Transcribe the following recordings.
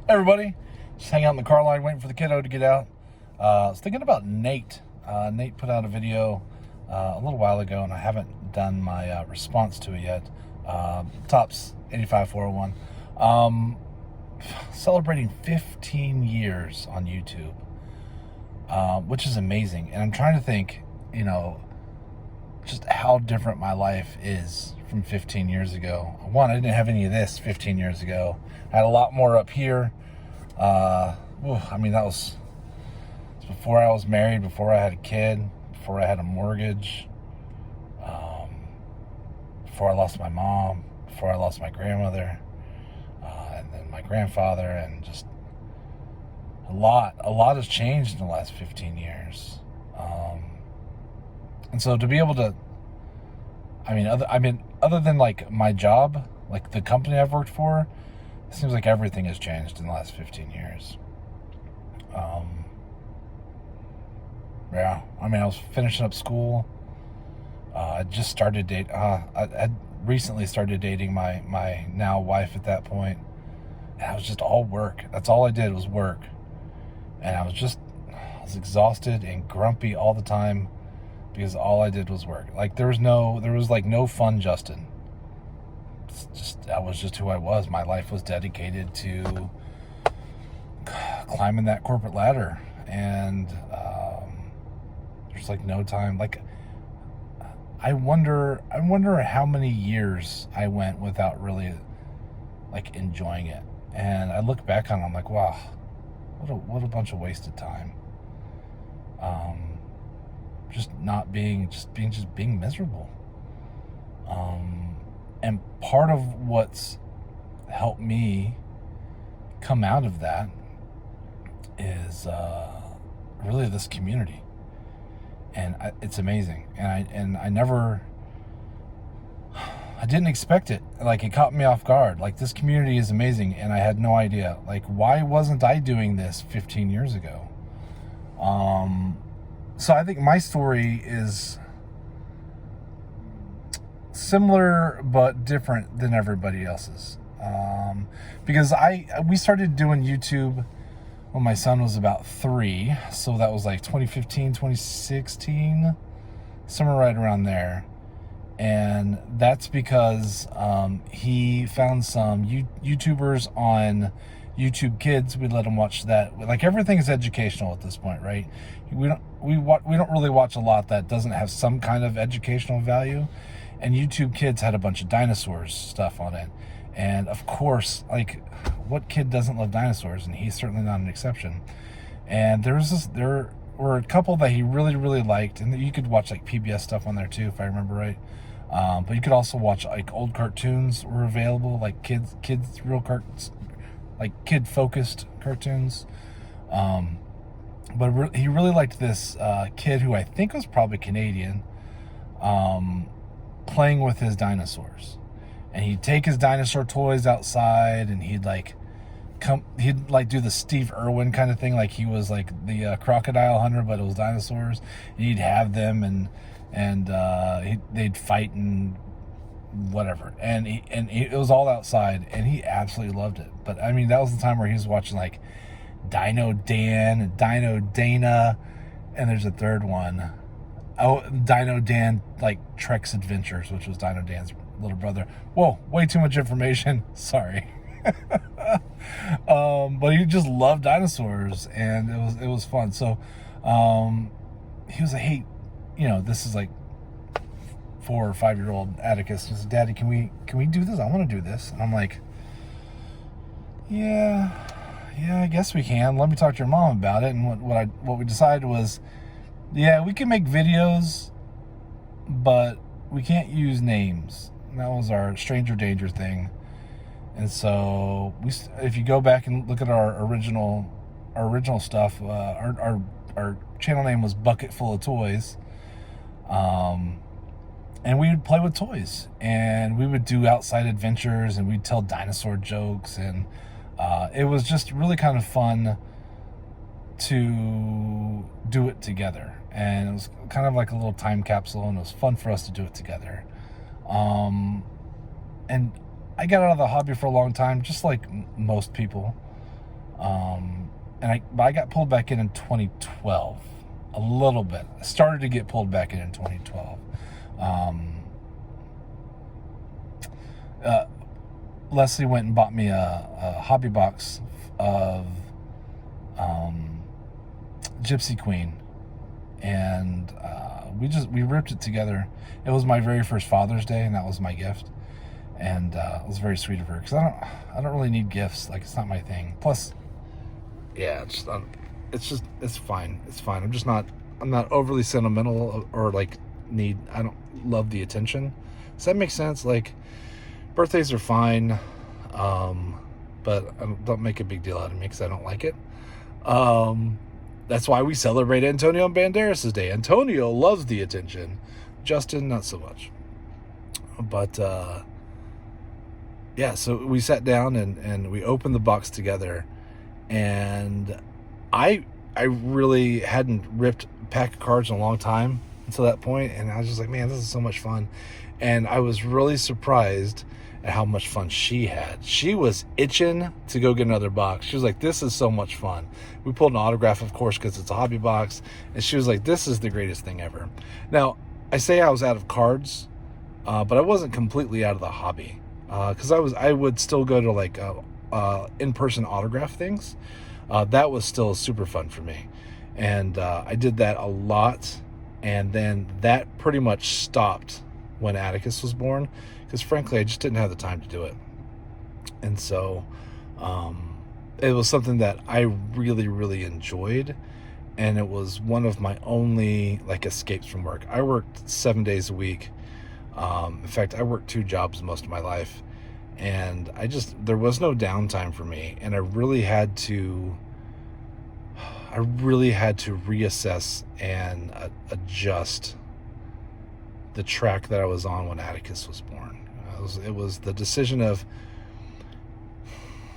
Everybody, just hanging out in the car line waiting for the kiddo to get out. I was thinking about Nate. Nate put out a video a little while ago, and I haven't done my response to it yet. Tops 85401. Celebrating 15 years on YouTube, which is amazing. And I'm trying to think, just how different my life is from 15 years ago. One, I didn't have any of this 15 years ago. I had a lot more up here. That was before I was married, before I had a kid, before I had a mortgage, before I lost my mom, before I lost my grandmother, and then my grandfather, and just a lot has changed in the last 15 years. And so to be able to, other than like my job, like the company I've worked for, it seems like everything has changed in the last 15 years. I was finishing up school. I just started I recently started dating my now wife at that point. And I was just all work. That's all I did was work. And I was exhausted and grumpy all the time because all I did was work. Like there was no fun Justin. That was just who I was. My life was dedicated to climbing that corporate ladder, and there's like no time. Like I wonder how many years I went without really like enjoying it. And I look back on it, I'm like, wow, what a bunch of wasted time. Being miserable. And part of what's helped me come out of that is really this community, and it's amazing. And I didn't expect it. Like it caught me off guard. Like this community is amazing, and I had no idea. Like why wasn't I doing this 15 years ago? So I think my story is similar but different than everybody else's, because we started doing YouTube when my son was about 3, so that was like 2015, 2016, somewhere right around there. And that's because he found some YouTubers on YouTube Kids. We let him watch that. Like everything is educational at this point, right? We don't really watch a lot that doesn't have some kind of educational value. And YouTube Kids had a bunch of dinosaurs stuff on it. And of course, like what kid doesn't love dinosaurs? And he's certainly not an exception. And there were a couple that he really, really liked, and you could watch like PBS stuff on there too, if I remember right. But you could also watch like old cartoons were available, like kids real cartoons, like kid-focused cartoons. But he really liked this kid who I think was probably Canadian, playing with his dinosaurs. And he'd take his dinosaur toys outside, and he'd do the Steve Irwin kind of thing, like he was like the crocodile hunter, but it was dinosaurs. And he'd have them, and they'd fight and whatever, and it was all outside, and he absolutely loved it. But that was the time where he was watching like Dino Dan and Dino Dana, and there's a third one. Oh, Dino Dan like Trek's Adventures, which was Dino Dan's little brother. Whoa, way too much information. Sorry. But he just loved dinosaurs, and it was fun. So he was like, hey, this is like 4 or 5-year-old Atticus. He said, Daddy, can we do this? I want to do this. And I'm like, yeah, I guess we can. Let me talk to your mom about it. And what we decided was, yeah, we can make videos, but we can't use names. And that was our stranger danger thing. And so if you go back and look at our original stuff, our channel name was BucketFullofToys. And we would play with toys, and we would do outside adventures, and we'd tell dinosaur jokes, and it was just really kind of fun to do it together. And it was kind of like a little time capsule, and it was fun for us to do it together. And I got out of the hobby for a long time, just like most people. But I got pulled back in 2012, a little bit. I started to get pulled back in 2012. Leslie went and bought me a hobby box of Gypsy Queen, and we ripped it together. It was my very first Father's Day, and that was my gift. And it was very sweet of her, because I don't really need gifts. Like, it's not my thing. Plus, yeah, it's fine. It's fine. I'm not overly sentimental or like I don't love the attention. Does that make sense? Like, birthdays are fine, but don't make a big deal out of me because I don't like it. That's why we celebrate Antonio Banderas' day. Antonio loves the attention. Justin, not so much. But yeah, so we sat down and we opened the box together, and I really hadn't ripped a pack of cards in a long time until that point, and I was just like, man, this is so much fun. And I was really surprised at how much fun she had. She was itching to go get another box. She was like, this is so much fun. We pulled an autograph, of course, because it's a hobby box, and she was like, this is the greatest thing ever. Now, I say I was out of cards, but I wasn't completely out of the hobby, because I would still go to like in-person autograph things. That was still super fun for me, and I did that a lot. And then that pretty much stopped when Atticus was born, because frankly I just didn't have the time to do it. And so it was something that I really, really enjoyed, and it was one of my only like escapes from work. I worked 7 days a week. In fact, I worked 2 jobs most of my life, and there was no downtime for me, and I really had to reassess and adjust the track that I was on when Atticus was born. It was the decision of,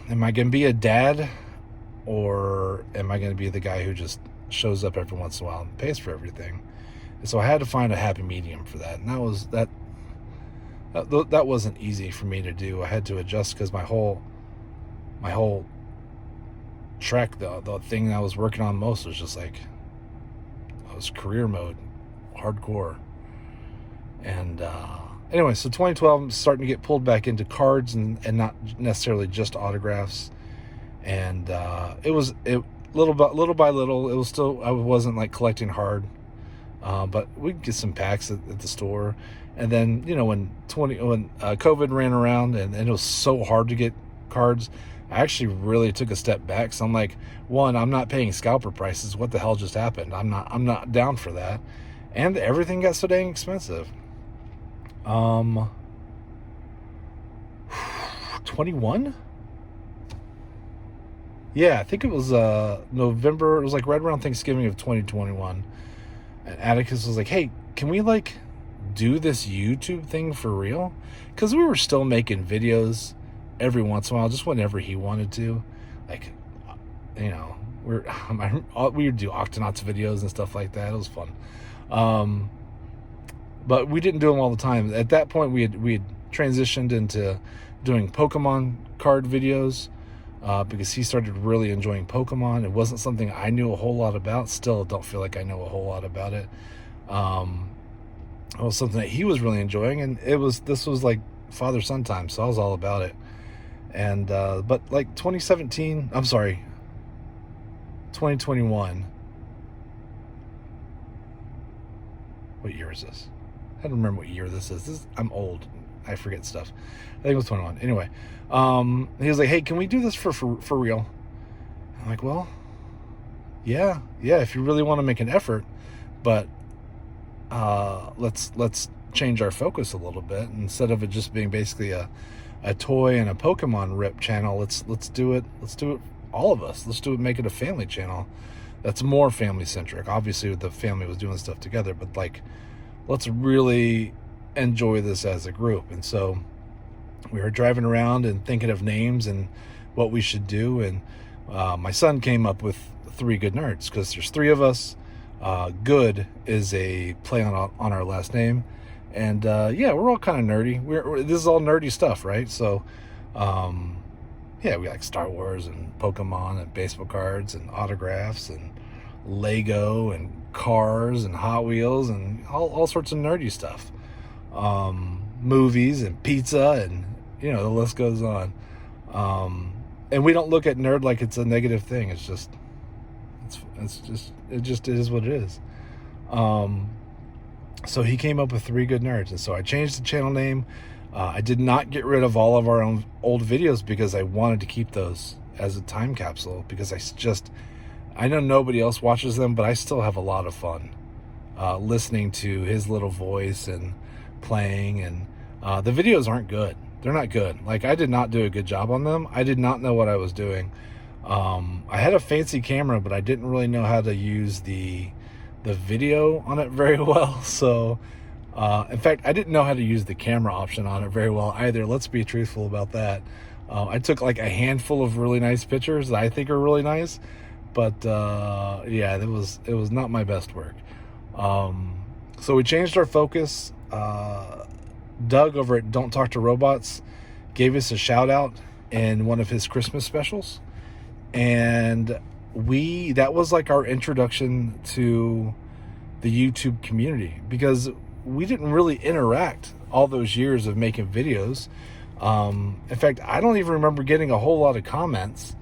am I going to be a dad, or am I going to be the guy who just shows up every once in a while and pays for everything? And so I had to find a happy medium for that. And that wasn't easy for me to do. I had to adjust because my whole track, the thing I was working on most was just like, I was career mode, hardcore. And anyway, so 2012, I'm starting to get pulled back into cards and not necessarily just autographs. And little by little, it was still, I wasn't like collecting hard, but we'd get some packs at the store. And then, you know, when COVID ran around and it was so hard to get cards, I actually really took a step back. So I'm like, one, I'm not paying scalper prices. What the hell just happened? I'm not down for that. And everything got so dang expensive. 21? Yeah, I think it was November. It was like right around Thanksgiving of 2021. And Atticus was like, hey, can we like do this YouTube thing for real? Because we were still making videos every once in a while, just whenever he wanted to. Like, you know, we would do Octonauts videos and stuff like that. It was fun. But we didn't do them all the time. At that point, we had transitioned into doing Pokemon card videos, because he started really enjoying Pokemon. It wasn't something I knew a whole lot about. Still don't feel like I know a whole lot about it. It was something that he was really enjoying, and this was like father-son time, so I was all about it. And but like 2021. What year is this? I don't remember what year this is. I'm old. I forget stuff. I think it was 21. Anyway, he was like, hey, can we do this for real? I'm like, well, yeah, if you really want to make an effort, but let's change our focus a little bit. Instead of it just being basically a toy and a Pokemon rip channel, let's do it all of us. Let's make it a family channel that's more family centric. Obviously the family was doing stuff together, but like, let's really enjoy this as a group. And so we were driving around and thinking of names and what we should do. And my son came up with 3 Good Nerds, because there's 3 of us. Good is a play on our last name. And yeah, we're all kind of nerdy. This is all nerdy stuff, right? So yeah, we like Star Wars and Pokemon and baseball cards and autographs and Lego and cars and Hot Wheels and all sorts of nerdy stuff. Movies and pizza and, you know, the list goes on. And we don't look at nerd like it's a negative thing. It just is what it is. So he came up with 3 Good Nerds. And so I changed the channel name. I did not get rid of all of our own old videos because I wanted to keep those as a time capsule, because I know nobody else watches them, but I still have a lot of fun listening to his little voice and playing. And the videos aren't good. They're not good. Like, I did not do a good job on them. I did not know what I was doing. I had a fancy camera, but I didn't really know how to use the video on it very well. So in fact, I didn't know how to use the camera option on it very well either. Let's be truthful about that. I took like a handful of really nice pictures that I think are really nice, but yeah, it was not my best work. So we changed our focus. Doug over at Don't Talk to Robots gave us a shout out in one of his Christmas specials, and that was like our introduction to the YouTube community, because we didn't really interact all those years of making videos. In fact, I don't even remember getting a whole lot of comments,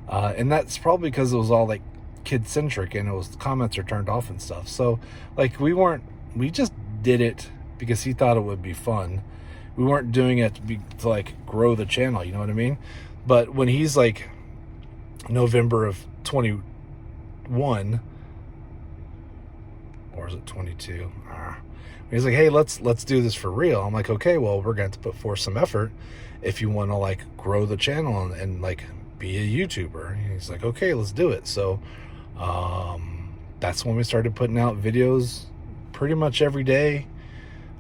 and that's probably because it was all like kid centric and comments are turned off and stuff. So like we just did it because he thought it would be fun. We weren't doing it to like grow the channel, you know what I mean? But when he's like November of 21, or is it 22? He's like, hey, let's do this for real. I'm like, okay, well, we're going to put forth some effort if you want to like grow the channel and like be a YouTuber. And he's like, okay, let's do it. So that's when we started putting out videos pretty much every day.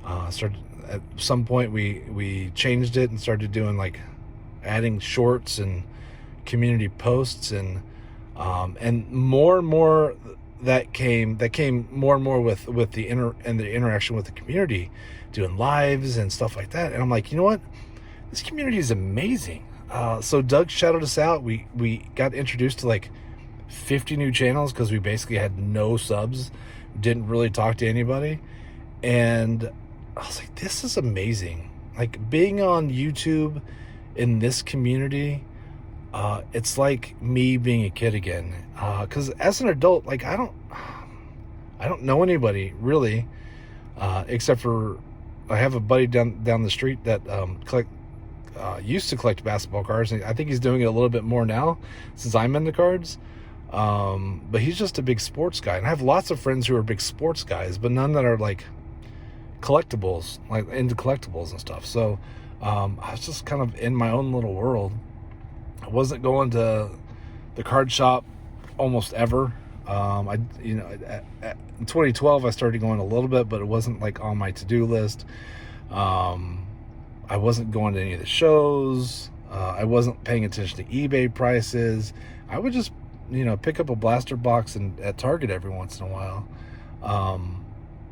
At some point we changed it and started doing like adding shorts and community posts, and more that came more and more with the interaction with the community, doing lives and stuff like that. And I'm like, you know what, this community is amazing. So Doug shouted us out. We got introduced to like 50 new channels because we basically had no subs, didn't really talk to anybody, and I was like, this is amazing. Like, being on YouTube in this community, it's like me being a kid again. Because as an adult, like, I don't know anybody really, except for I have a buddy down the street that used to collect basketball cards, and I think he's doing it a little bit more now since I'm into cards. But he's just a big sports guy, and I have lots of friends who are big sports guys, but none that are like collectibles, like into collectibles and stuff. So I was just kind of in my own little world. I wasn't going to the card shop almost ever. In 2012 I started going a little bit, but it wasn't like on my to-do list. I wasn't going to any of the shows. I wasn't paying attention to eBay prices. I would just pick up a blaster box at Target every once in a while.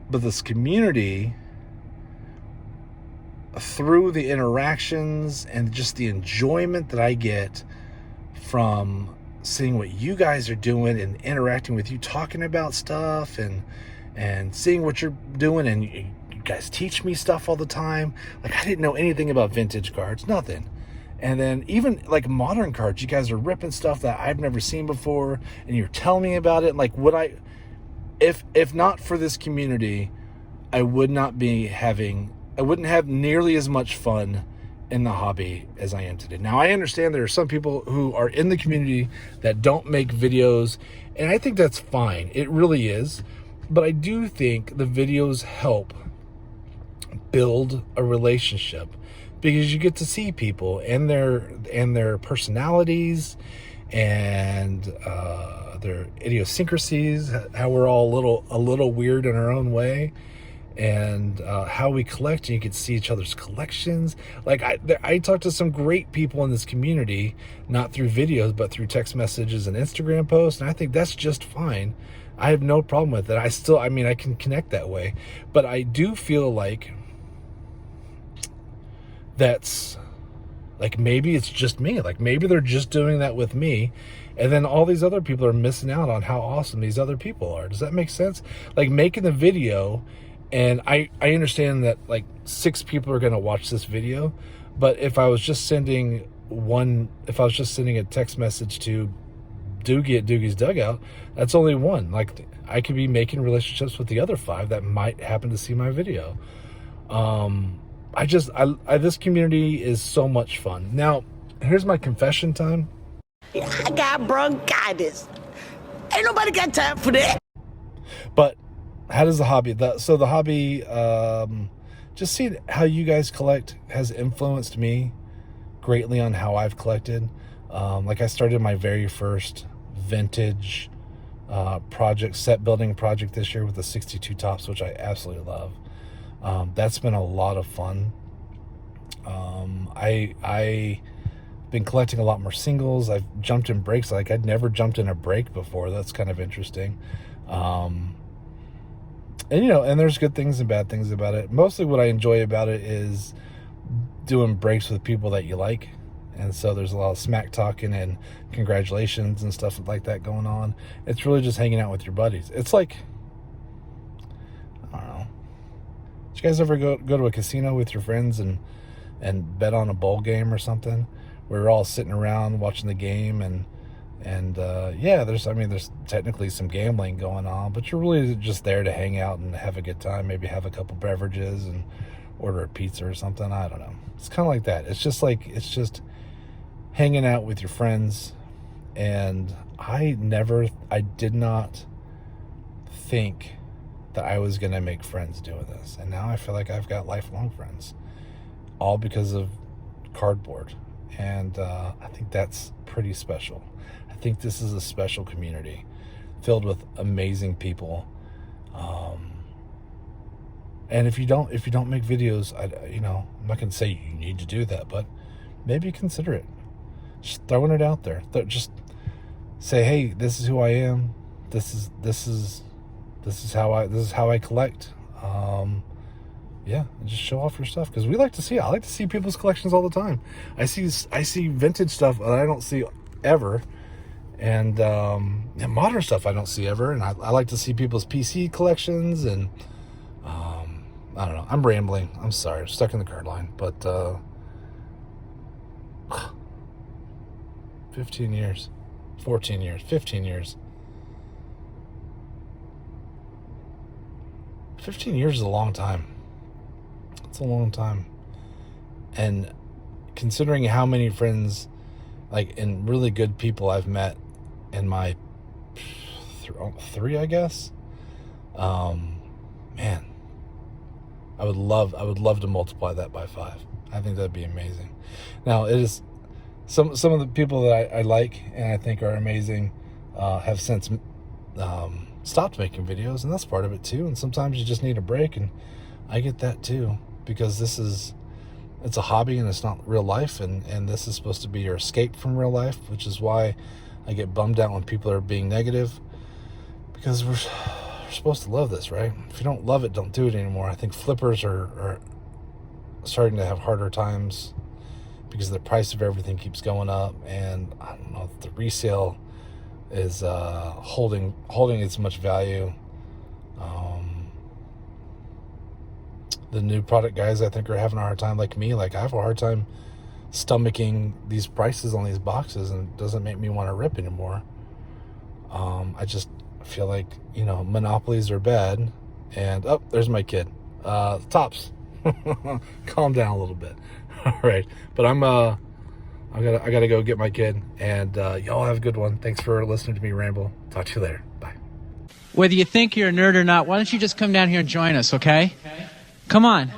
But this community, through the interactions and just the enjoyment that I get from seeing what you guys are doing and interacting with you, talking about stuff and seeing what you're doing, and you guys teach me stuff all the time. Like, I didn't know anything about vintage cards, nothing. And then even like modern cards, you guys are ripping stuff that I've never seen before, and you're telling me about it. And like, if not for this community, I wouldn't have nearly as much fun in the hobby as I am today. Now, I understand there are some people who are in the community that don't make videos, and I think that's fine. It really is. But I do think the videos help build a relationship, because you get to see people and their personalities and their idiosyncrasies, how we're all a little weird in our own way, and how we collect, and you can see each other's collections. Like, I talked to some great people in this community, not through videos, but through text messages and Instagram posts, and I think that's just fine. I have no problem with it. I can connect that way, but I do feel like Like, maybe it's just me. Like, maybe they're just doing that with me. And then all these other people are missing out on how awesome these other people are. Does that make sense? Like, making the video, and I understand that, like, 6 people are going to watch this video. But if I was just sending a text message to Doogie at Doogie's Dugout, that's only 1. Like, I could be making relationships with the other 5 that might happen to see my video. This community is so much fun. Now, here's my confession time. I got bronchitis. Ain't nobody got time for that. But how does the hobby, just see how you guys collect has influenced me greatly on how I've collected. Like, I started my very first vintage set building project this year with the 62 tops, which I absolutely love. That's been a lot of fun. I been collecting a lot more singles. I've jumped in breaks. Like, I'd never jumped in a break before. That's kind of interesting. And there's good things and bad things about it. Mostly what I enjoy about it is doing breaks with people that you like. And so there's a lot of smack talking and congratulations and stuff like that going on. It's really just hanging out with your buddies. It's like, I don't know. Did you guys ever go to a casino with your friends and bet on a bowl game or something? We're all sitting around watching the game, and there's technically some gambling going on, but you're really just there to hang out and have a good time, maybe have a couple beverages and order a pizza or something. I don't know. It's kind of like that. It's just hanging out with your friends. And I did not think that I was going to make friends doing this. And now I feel like I've got lifelong friends, all because of cardboard. And I think that's pretty special. I think this is a special community filled with amazing people. And if you don't make videos, I'm not going to say you need to do that, but maybe consider it. Just throwing it out there. Just say, hey, this is who I am. This is how I collect. Just show off your stuff, because I like to see people's collections all the time. I see vintage stuff that I don't see ever, and modern stuff I don't see ever. And I like to see people's PC collections, and I don't know. I'm rambling. I'm sorry. I'm stuck in the card line, but 15 years, 14 years, 15 years. 15 years is a long time. It's a long time. And considering how many friends, like, and really good people I've met in my 3, I guess. Man, I would love to multiply that by 5. I think that'd be amazing. Now, it is some of the people that I like and I think are amazing have since stopped making videos, and that's part of it too. And sometimes you just need a break, and I get that too, because it's a hobby and it's not real life, and this is supposed to be your escape from real life, which is why I get bummed out when people are being negative, because we're supposed to love this, right? If you don't love it, don't do it anymore. I think flippers are starting to have harder times because the price of everything keeps going up, and I don't know if the resale is holding as much value. The new product guys, I think, are having a hard time, like me. Like, I have a hard time stomaching these prices on these boxes, and it doesn't make me want to rip anymore. I just feel like, monopolies are bad. And there's my kid. Tops. Calm down a little bit. All right, but I gotta go get my kid, and y'all have a good one. Thanks for listening to me ramble. Talk to you later. Bye. Whether you think you're a nerd or not, why don't you just come down here and join us, okay? Come on.